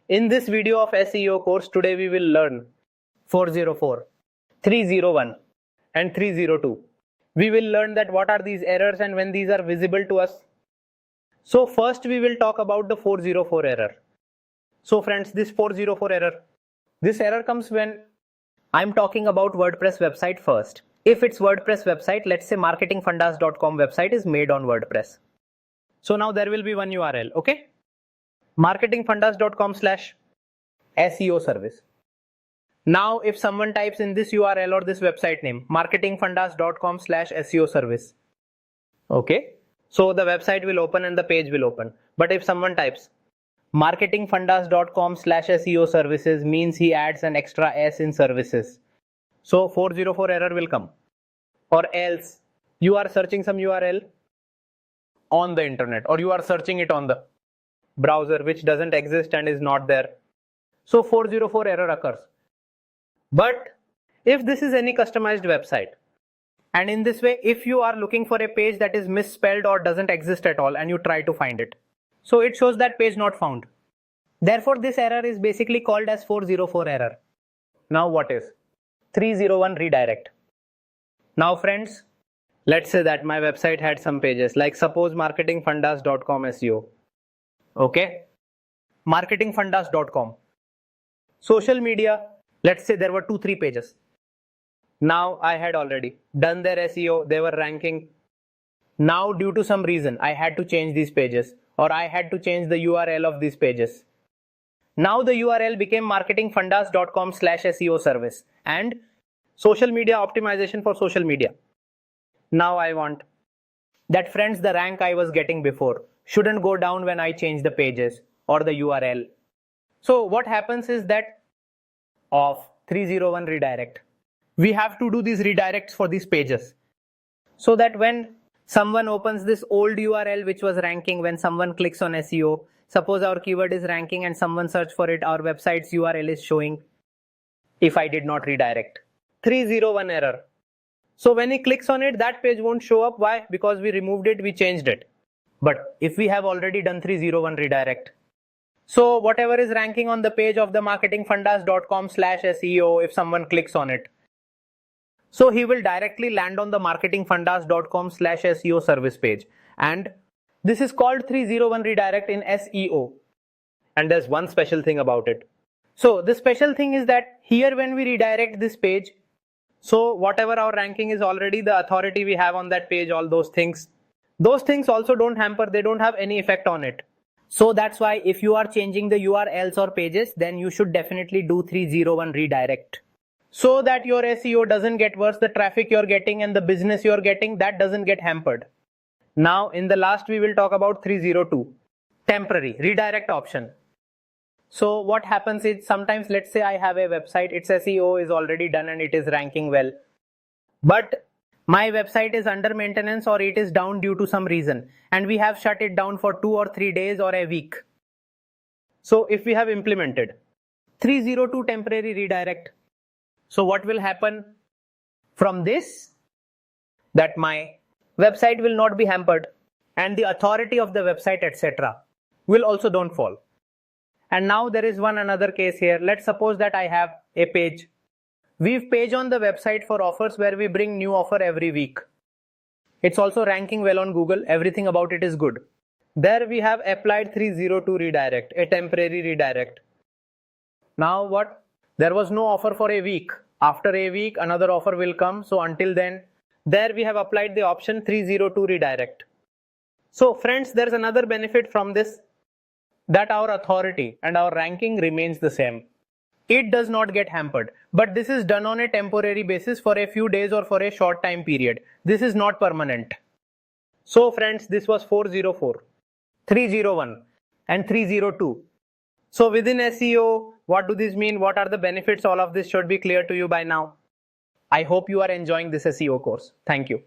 In this video of SEO course, today we will learn 404, 301 and 302. We will learn that what are these errors and when these are visible to us. So first we will talk about the 404 error. So friends, this 404 error, this error comes when I'm talking about WordPress website first. If it's WordPress website, let's say marketingfundas.com website is made on WordPress. So now there will be one URL, okay? marketingfundas.com/SEO service. Now if someone types in this URL or this website name, marketingfundas.com/SEO service, okay? So the website will open and the page will open. But if someone types marketingfundas.com/SEO services means he adds an extra S in services. So 404 error will come. Or else you are searching some URL on the internet or you are searching it on the browser which doesn't exist and is not there. So 404 error occurs. But if this is any customized website, and in this way, if you are looking for a page that is misspelled or doesn't exist at all and you try to find it, so it shows that page not found. Therefore, this error is basically called as 404 error. Now what is 301 redirect? Now friends, let's say that my website had some pages like suppose marketingfundas.com SEO. Okay, marketingfundas.com. Social media, let's say there were 2-3 pages. Now I had already done their SEO, they were ranking. Now due to some reason, I had to change these pages or I had to change the URL of these pages. Now the URL became marketingfundas.com/SEO service and social media optimization for social media. Now I want that friends, the rank I was getting before shouldn't go down when I change the pages or the URL. So what happens is that of 301 redirect, we have to do these redirects for these pages so that when someone opens this old URL which was ranking, when someone clicks on SEO, suppose our keyword is ranking and someone search for it, our website's URL is showing if I did not redirect. 301 error. So when he clicks on it, that page won't show up. Why? Because we removed it, we changed it. But if we have already done 301 redirect, so whatever is ranking on the page of the marketingfundas.com/SEO, if someone clicks on it, so he will directly land on the marketingfundas.com/SEO service page. And this is called 301 redirect in SEO. And there's one special thing about it. So the special thing is that here when we redirect this page, so whatever our ranking is already, the authority we have on that page, all those things also don't hamper, they don't have any effect on it. So that's why if you are changing the URLs or pages, then you should definitely do 301 redirect. So that your SEO doesn't get worse, the traffic you're getting and the business you're getting, that doesn't get hampered. Now in the last we will talk about 302, temporary redirect option. So what happens is sometimes let's say I have a website, its SEO is already done and it is ranking well. But my website is under maintenance or it is down due to some reason and we have shut it down for 2 or 3 days or a week. So if we have implemented 302 temporary redirect, so what will happen from this? That my website will not be hampered and the authority of the website, etc. will also don't fall. And now there is another case here. Let's suppose that I have a page. We've page on the website for offers where we bring new offer every week. It's also ranking well on Google. Everything about it is good. There we have applied 302 redirect, a temporary redirect. Now what? There was no offer for a week. After a week, another offer will come. So until then, there we have applied the option 302 redirect. So friends, there's another benefit from this, that our authority and our ranking remains the same. It does not get hampered. But this is done on a temporary basis for a few days or for a short time period. This is not permanent. So friends, this was 404, 301 and 302. So within SEO, what do these mean? What are the benefits? All of this should be clear to you by now. I hope you are enjoying this SEO course. Thank you.